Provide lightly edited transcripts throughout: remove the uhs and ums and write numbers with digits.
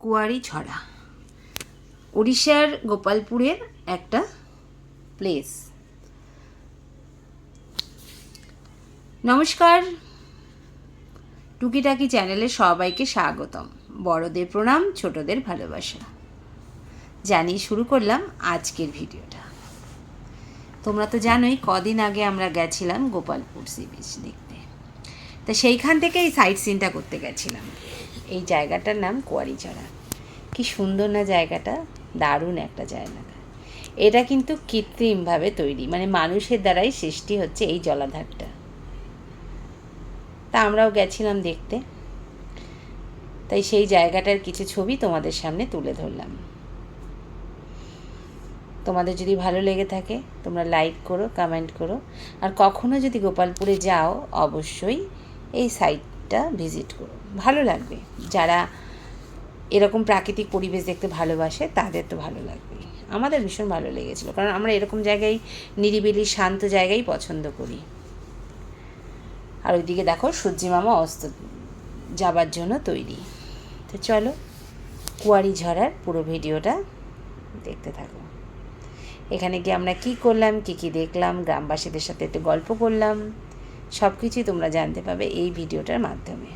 কুয়ারি ছড়া উড়িষ্যার গোপালপুরের একটা প্লেস। নমস্কার, টুকিটাকি চ্যানেলে সবাইকে স্বাগতম। বড়দের প্রণাম, ছোটদের ভালোবাসা জানিয়ে শুরু করলাম আজকের ভিডিওটা। তোমরা তো জানোই কদিন আগে আমরা গেছিলাম গোপালপুর সি বিচ দেখতে, তা সেইখান থেকে এই সাইট সিনটা করতে গেছিলাম। এই জায়গাটার নাম কুয়ারি ছড়া। কি সুন্দর না জায়গাটা, দারুণ একটা জায়গা। এটা কিন্তু কৃত্রিমভাবে তৈরি, মানে মানুষের দ্বারাই সৃষ্টি হচ্ছে এই জলাধারটা। তা আমরাও গেছিলাম দেখতে, তাই সেই জায়গাটার কিছু ছবি তোমাদের সামনে তুলে ধরলাম। তোমাদের যদি ভালো লেগে থাকে তোমরা লাইক করো, কমেন্ট করো, আর কখনো যদি গোপালপুরে যাও অবশ্যই এই সাইটটা ভিজিট করো, ভালো লাগবে। যারা এরকম প্রাকৃতিক পরিবেশ দেখতে ভালোবাসে তাদের তো ভালো লাগবেই। আমাদের ভীষণ ভালো লেগেছিলো, কারণ আমরা এরকম জায়গায়, নিরিবিলি শান্ত জায়গায় পছন্দ করি। আর ওইদিকে দেখো সূর্যি মামা অস্ত যাবার জন্য তৈরি। তো চলো কুয়ারি ঝরার পুরো ভিডিওটা দেখতে থাকো। এখানে গিয়ে আমরা কী করলাম, কী দেখলাম, গ্রামবাসীদের সাথে একটু গল্প করলাম, সব কিছুই তোমরা জানতে পাবে এই ভিডিওটার মাধ্যমে।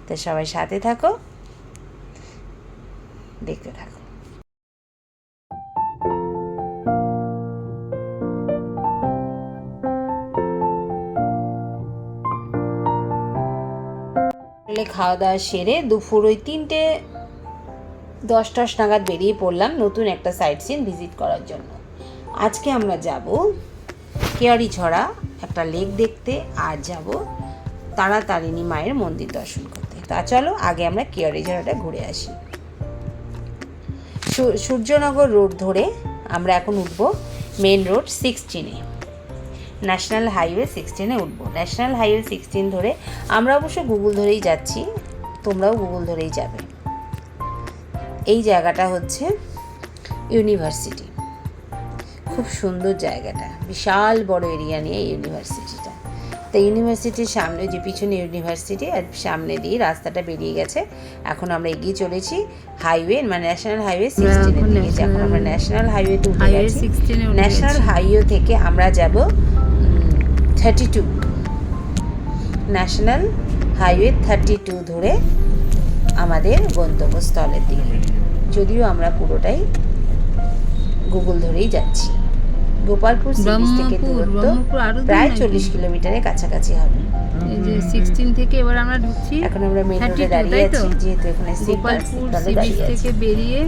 তো সবাই সাথে থাকো, দেখতে থাকো। খাওয়া দাওয়া সেরে দুপুর ওই 3:10 নাগাদ বেরিয়ে পড়লাম নতুন একটা সাইট সিন ভিজিট করার জন্য। আজকে আমরা যাব কেয়ারি ছড়া একটা লেক দেখতে, আর যাব তারাতারিণী মায়ের মন্দির দর্শন করতে। তা চলো আগে আমরা কেয়ারি ছড়াটা ঘুরে আসি। সূর্যনগর রোড ধরে আমরা এখন উঠব মেন রোড 16-এ, ন্যাশনাল হাইওয়ে 16-এ উঠব। ন্যাশনাল হাইওয়ে 16 ধরে আমরা অবশ্য গুগল ধরেই যাচ্ছি, তোমরাও গুগল ধরেই যাবে। এই জায়গাটা হচ্ছে ইউনিভার্সিটি, খুব সুন্দর জায়গাটা, বিশাল বড় এরিয়া নিয়ে ইউনিভার্সিটিটা। তো ইউনিভার্সিটির সামনে, যে পিছনে ইউনিভার্সিটি আর সামনে দিয়ে রাস্তাটা বেরিয়ে গেছে। এখন আমরা এগিয়ে চলেছি হাইওয়ে, মানে ন্যাশনাল হাইওয়ে 16-এর দিকে। এখন আমরা ন্যাশনাল হাইওয়েতে উঠে গেছি। ন্যাশনাল হাইওয়ে থেকে আমরা যাব 32, ন্যাশনাল হাইওয়ে 32 ধরে আমাদের গন্তব্যস্থলের দিকে। যদিও আমরা পুরোটাই গুগল ধরেই যাচ্ছি। গোপালপুর সি বিচ থেকে দূরত্ব প্রায় 40 কিলোমিটারের কাছাকাছি হবে। এই যে 16 থেকে এবার আমরা ঢুকছি। এখন আমরা মেন রোডে দাঁড়িয়ে আছি, যেহেতু এখানে গোপালপুর সি বিচ থেকে বেরিয়ে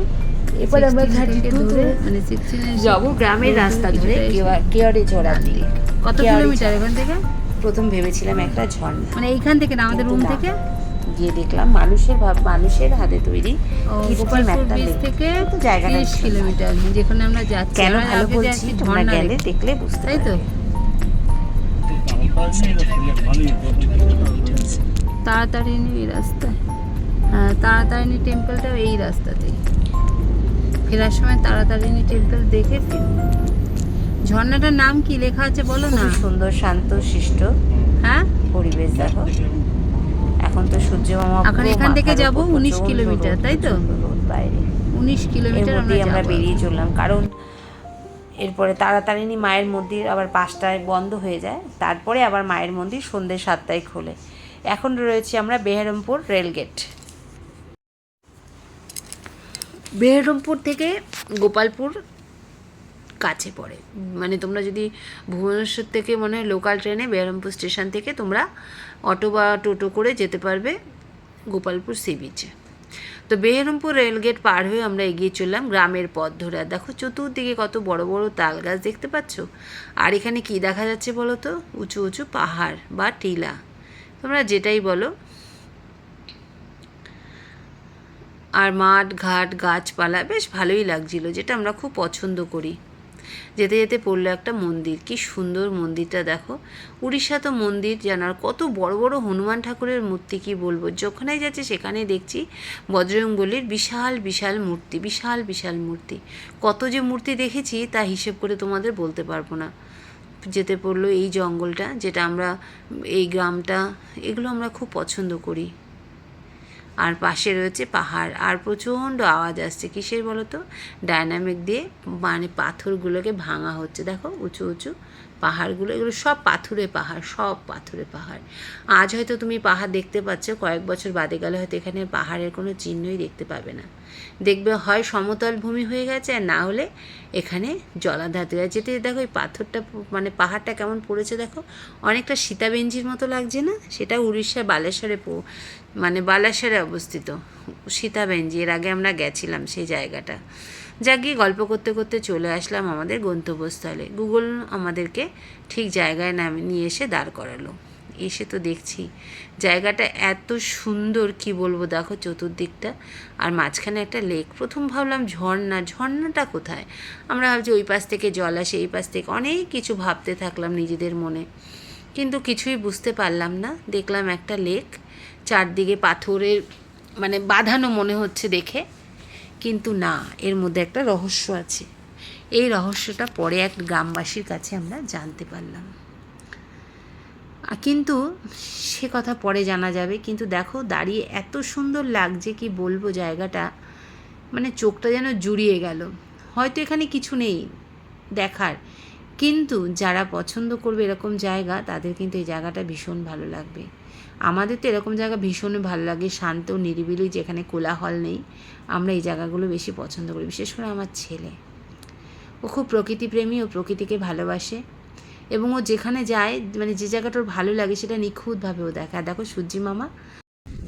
এরপর আমরা 32 ধরে মানে 16 যাব গ্রামের রাস্তা ধরে কেয়ারি ঝরার দিকে। কত কিলোমিটার এখান থেকে? প্রথম ভেবেছিলাম একটা ঝর্ণা, মানে এইখান থেকে না, আমাদের রুম থেকে গিয়ে দেখলাম মানুষের হাতে তৈরি গোপালপুর বিচ থেকে 30 কিলোমিটার, যেখানে আমরা যাচ্ছি। কেন ভালো বলছি তোমরা গেলে দেখলে বুঝতে তাই তো। তারাতারিণী এই রাস্তায়, হ্যাঁ তারাতারিণী টেম্পলটা এই রাস্তাতেই। ফেরার সময় তারাতারিণী টেম্পল দেখে ফিরব। ঝর্ণাটার নাম কি লেখা আছে বলো না? সুন্দর শান্ত শিষ্ট, হ্যাঁ পরিবেশ দেখো। এখন তো সূর্য মামা এখন এখান থেকে যাব 19 কিলোমিটার, তাই তো? বাইরে 19 কিলোমিটার আমরা বেরিয়ে চললাম, কারণ এরপরে তারাতারিণী মায়ের মন্দির আবার 5টায় বন্ধ হয়ে যায়, তারপরে আবার মায়ের মন্দির সন্ধ্যে 7টায় খোলে। এখন রয়েছে আমরা বেহরমপুর রেলগেট। বেহরমপুর থেকে গোপালপুর কাছে পড়ে, মানে তোমরা যদি ভুবনেশ্বর থেকে মনে হয় লোকাল ট্রেনে বেহরমপুর স্টেশন থেকে তোমরা অটো বা টোটো করে যেতে পারবে গোপালপুর সি বিচে। তো বেহরমপুর রেলগেট পার হয়ে আমরা এগিয়ে চললাম গ্রামের পথ ধরে। আর দেখো চতুর্দিকে কত বড় বড় তাল গাছ দেখতে পাচ্ছ। আর এখানে কি দেখা যাচ্ছে বলো তো? উঁচু উঁচু পাহাড় বা টিলা, তোমরা যেটাই বলো। আর মাঠ ঘাট গাছপালা বেশ ভালোই লাগছিল, যেটা আমরা খুব পছন্দ করি। যেতে যেতে পড়লো একটা মন্দির, কি সুন্দর মন্দিরটা দেখো। উড়িষ্যা তো মন্দির জানার, কত বড় বড় হনুমান ঠাকুরের মূর্তি, কি বলবো। যখনই যাচ্ছি সেখানেই দেখছি বজরংবলীর বিশাল বিশাল মূর্তি, বিশাল বিশাল মূর্তি। কত যে মূর্তি দেখেছি তা হিসেব করে তোমাদের বলতে পারবো না। যেতে পড়লো এই জঙ্গলটা, যেটা আমরা, এই গ্রামটা, এগুলো আমরা খুব পছন্দ করি। আর পাশে রয়েছে পাহাড়, আর প্রচণ্ড আওয়াজ আসছে কিসের বলো তো, ডায়নামিক দিয়ে মানে পাথরগুলোকে ভাঙা হচ্ছে। দেখো উঁচু উঁচু পাহাড়গুলো, এগুলো সব পাথুরে পাহাড়, সব পাথুরে পাহাড়। আজ হয়তো তুমি পাহাড় দেখতে পাচ্ছ, কয়েক বছর বাদে গেলে হয়তো এখানে পাহাড়ের কোনো চিহ্নই দেখতে পাবে না। দেখবে হয় সমতল ভূমি হয়ে গেছে, আর না হলে এখানে জলাধার দেওয়া। যেতে দেখো এই পাথরটা মানে পাহাড়টা কেমন পড়েছে দেখো, অনেকটা সীতাবেঞ্জির মতো লাগছে না? সেটা উড়িষ্যার বালেশ্বরে মানে বালেশ্বরে অবস্থিত সীতাবেঞ্জি। এর আগে আমরা গেছিলাম সেই জায়গাটা। যা গিয়ে গল্প করতে করতে চলে আসলাম আমাদের গন্তব্যস্থলে। গুগল আমাদেরকে ঠিক জায়গায় নিয়ে এসে দাঁড় করালো। এসে তো দেখছি জায়গাটা এত সুন্দর, কি বলবো, দেখো চতুর্দিকটা, আর মাঝখানে একটা লেক। প্রথম ভাবলাম ঝর্ণা, ঝর্ণাটা কোথায়? আমরা ভাবছি ওই পাশ থেকে জল আসে, এই পাশ থেকে, অনেক কিছু ভাবতে থাকলাম নিজেদের মনে, কিন্তু কিছুই বুঝতে পারলাম না। দেখলাম একটা লেক, চারদিকে পাথরের মানে বাঁধানো মনে হচ্ছে দেখে, কিন্তু না, এর মধ্যে একটা রহস্য আছে। এই রহস্যটা পরে এক গ্রামবাসীর কাছে আমরা জানতে পারলাম, কিন্তু সে কথা পরে জানা যাবে। কিন্তু দেখো দাঁড়িয়ে এত সুন্দর লাগছে, কি বলবো, জায়গাটা মানে চোখটা যেন জুড়িয়ে গেল। হয়তো এখানে কিছু নেই দেখার, কিন্তু যারা পছন্দ করবে এরকম জায়গা, তাদের কিন্তু এই জায়গাটা ভীষণ ভালো লাগবে। আমাদের তো এরকম জায়গা ভীষণ ভালো লাগে, শান্ত নিরিবিলি, যেখানে কোলাহল নেই। আমরা এই জায়গাগুলো বেশি পছন্দ করি, বিশেষ করে আমার ছেলে। ও খুব প্রকৃতিপ্রেমী, ও প্রকৃতিকে ভালোবাসে, এবং ও যেখানে যায় মানে যে জায়গাটা ওর ভালো লাগে সেটা নিখুঁতভাবে ও দেখে। আর দেখো সূর্যি মামা,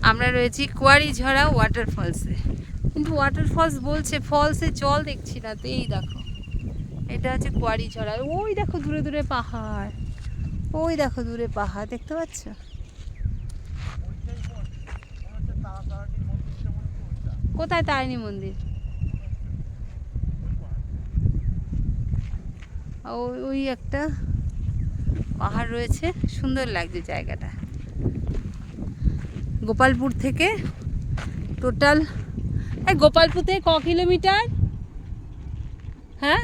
আমরা রয়েছি কুয়ারিঝরা ওয়াটারফলসে, কিন্তু ওয়াটারফলস বলছে, ফলসে জল দেখছি না। তো এই দেখো, এটা হচ্ছে কুয়ারিঝরা। ওই দেখো দূরে দূরে পাহাড়, ওই দেখো দূরে পাহাড়, দেখতে পাচ্ছ? কোথায় তারিণী মন্দির? ওই একটা পাহাড় রয়েছে, সুন্দর লাগছে জায়গাটা। গোপালপুর থেকে টোটাল, গোপালপুর থেকে ক কিলোমিটার? হ্যাঁ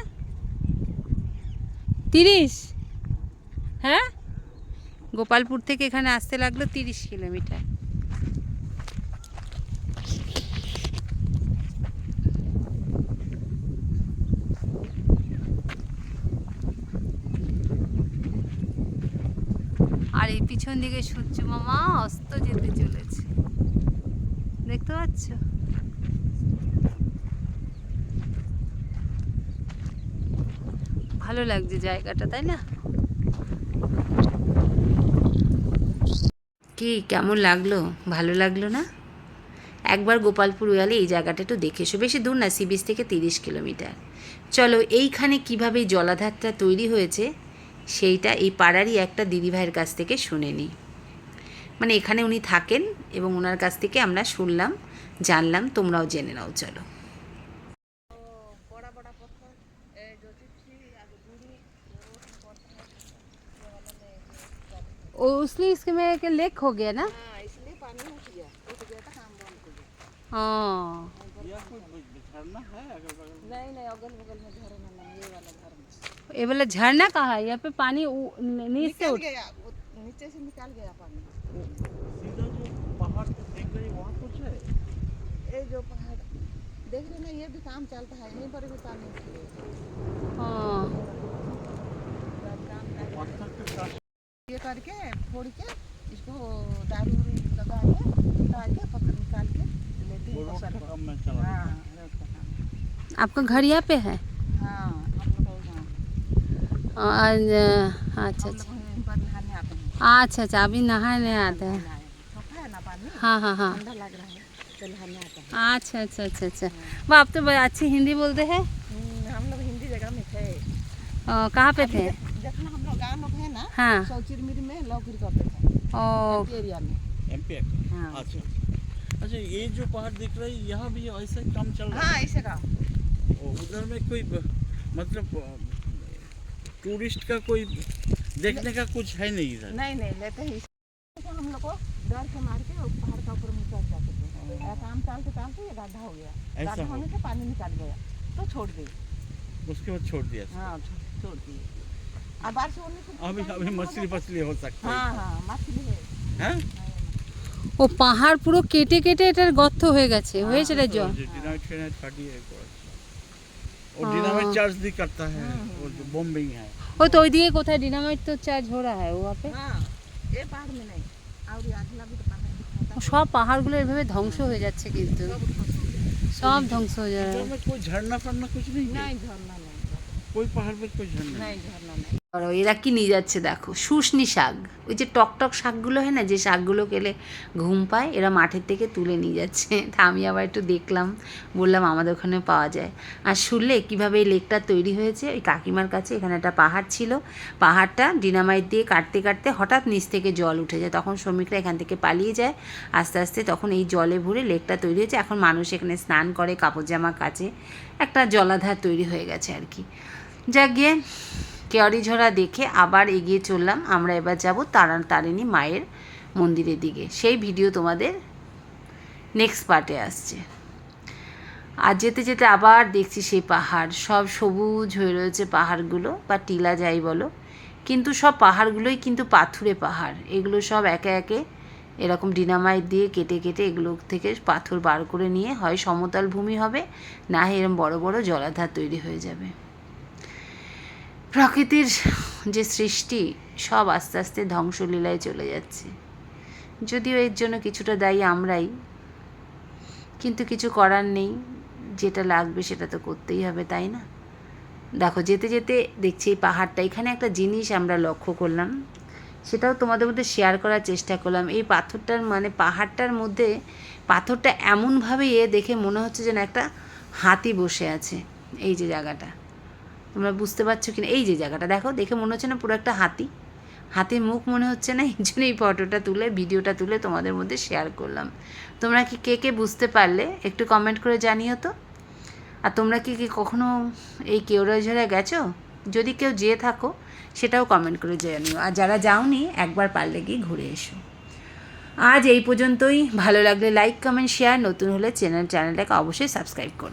30। হ্যাঁ, গোপালপুর থেকে এখানে আসতে লাগলো 30 কিলোমিটার। আর এই পিছন দিকে সূর্য মামা অস্ত যেতে চলেছে, দেখতে পাচ্ছ? ভালো লাগছে জায়গাটা, তাই না? কি কেমন লাগলো? ভালো লাগলো না? একবার গোপালপুর গেলে এই জায়গাটা একটু দেখে এসো। বেশি দূর না, সি বিচ থেকে 30 কিলোমিটার। চলো, এইখানে কীভাবে জলাধারটা তৈরি হয়েছে সেইটা এই পাড়ারই একটা দিদিভাইয়ের কাছ থেকে শুনে নিই। মানে এখানে উনি থাকেন, এবং ওনার কাছ থেকে আমরা শুনলাম, জানলাম, তোমরাও জেনে নাও। চলো। इसलिए इसके में एक लेक हो गया ना? इसलिए पानी उठ गया था, काम बंद हो गया। हाँ, या कोई झरना है अगल बगल? नहीं, अगल बगल में झरना नहीं, ये वाला झरना। ये वाला झरना कहाँ है? यहाँ पे पानी नीचे से निकल उठ गया, नीचे से निकल गया पानी। सीधा जो पहाड़ पे देख रही वहाँ कुछ है? ये जो पहाड़ देख रहे ना, ये भी काम चलता है, यहीं पर भी पानी उठ गया। हाँ, पत्थर के साथ ये करके फोड़ के इसको दारू लगा के डाल के पत्थर निकाल के लेते वो हैं रोड पसर का को। काम में चला हाँ, रोड का काम। आपका घर यहाँ पे है? हाँ, हम लोग यहाँ अच्छा हम अच्छा लोग यहीं पर नहाने आते हैं। अच्छा, अभी नहाने आते हैं। सोखा है ना पानी, हाँ हाँ हाँ, ठंडा लग रहा है तो नहाने आते हैं। अच्छा। वो आप तो अच्छी हिंदी बोलते हैं। हम लोग हिंदी जगह में थे। कहाँ पे थे? जितना हम लोग गाँव लोग है ना, हाँ, सौचिरमिर में लौकी करते थे, ओ, एरिया में। एमपी। हाँ। अच्छा अच्छा, ये जो पहाड़ दिख रहा है यहाँ भी ऐसा ही काम चल रहा हाँ, है? ऐसे का। उधर में कोई मतलब टूरिस्ट का कोई देखने का कुछ है नहीं इधर? नहीं लेते ही तो हम लोग को डर के मार के पहाड़ का ऊपर में चढ़ जाते थे। काम चलते ये गड्ढा हो गया, ऐसा गड्ढा हो होने से पानी निकल गया तो छोड़ दी। उसके बाद छोड़ दिया? हाँ, छोड़ दी। अब बारिश होने से अभी मछली हो सकती है? हाँ, मछली है। हैं? ও পাহাড় পুরো কেটে কেটে এটার গর্ত হয়ে গেছে, হয়েছে এটা জল। डिनामाइट फिनाइट फाटी है और डिनामाइट चार्ज भी करता है और जो बॉम्बिंग है। ও তো ওইদিকে কোথায় ডিনামাইট তো চার্জ हो रहा है वहाँ पे। हाँ ये पहाड़ में नहीं और ये अगला भी तो पहाड़ दिखाता है। সব পাহাড়গুলো এভাবে ধ্বংস হয়ে যাচ্ছে, কিন্তু সব ধ্বংস হয়ে যাচ্ছে। इधर में कोई झरना फरना कुछ नहीं है, नहीं झरना नहीं, कोई पहाड़ पे कोई झरना नहीं झरना नहीं। আর এরা কি নিয়ে যাচ্ছে দেখো, শুশনি শাক, ওই যে টক টক শাকগুলো হয় না, যে শাকগুলো খেলে ঘুম পায়, এরা মাঠের থেকে তুলে নিয়ে যাচ্ছে। তা আমি আবার একটু দেখলাম, বললাম আমাদের ওখানে পাওয়া যায়। আর শুনলে কীভাবে এই লেকটা তৈরি হয়েছে, ওই কাকিমার কাছে এখানে একটা পাহাড় ছিল, পাহাড়টা ডিনামাইট দিয়ে কাটতে কাটতে হঠাৎ নিচ থেকে জল উঠে যায়, তখন শ্রমিকরা এখান থেকে পালিয়ে যায় আস্তে আস্তে, তখন এই জলে ভরে লেকটা তৈরি হয়েছে। এখন মানুষ এখানে স্নান করে, কাপড় জামা কাচে, একটা জলাধার তৈরি হয়ে গেছে আর কি। যা গিয়ে কেওড়িঝরা দেখে আবার এগিয়ে চললাম। আমরা এবার যাব তারাতারিণী মায়ের মন্দিরের দিকে, সেই ভিডিও তোমাদের নেক্সট পার্টে আসছে। আর যেতে যেতে আবার দেখছি সেই পাহাড়, সব সবুজ হয়ে রয়েছে পাহাড়গুলো, বা টিলা যাই বলো, কিন্তু সব পাহাড়গুলোই কিন্তু পাথুরে পাহাড়। এগুলো সব একে একে এরকম ডিনামাইট দিয়ে কেটে কেটে এগুলো থেকে পাথর বার করে নিয়ে হয় সমতল ভূমি হবে, না এরকম বড় বড় জলাধার তৈরি হয়ে যাবে। প্রকৃতির যে সৃষ্টি সব আস্তে আস্তে ধ্বংসলীলায় চলে যাচ্ছে, যদিও এর জন্য কিছুটা দায়ী আমরাই, কিন্তু কিছু করার নেই, যেটা লাগবে সেটা তো করতেই হবে, তাই না? দেখো যেতে যেতে দেখছি এই পাহাড়টা, এখানে একটা জিনিস আমরা লক্ষ্য করলাম, সেটাও তোমাদের মধ্যে শেয়ার করার চেষ্টা করলাম। এই পাথরটার মানে পাহাড়টার মধ্যে পাথরটা এমনভাবে দেখে মনে হচ্ছে যেন একটা হাতি বসে আছে। এই যে জায়গাটা তোমরা বুঝতে পারছো কিনা, এই যে জায়গাটা দেখো, দেখে মনে হচ্ছে না পুরো একটা হাতির মুখ মনে হচ্ছে না, এই জন্য এই ফটোটা তুলে ভিডিওটা তুলে তোমাদের মধ্যে শেয়ার করলাম। তোমরা কি কে কে বুঝতে পারলে একটু কমেন্ট করে জানিও তো। আর তোমরা কি কখনো এই কেওড়াঝড়ে গেছো? যদি কেউ যেয়ে থাকো সেটাও কমেন্ট করে জানিও, আর যারা যাওনি একবার পারলে গিয়ে ঘুরে এসো। আজ এই পর্যন্তই। ভালো লাগলে লাইক কমেন্ট শেয়ার, নতুন হলে চ্যানেলটাকে অবশ্যই সাবস্ক্রাইব করো।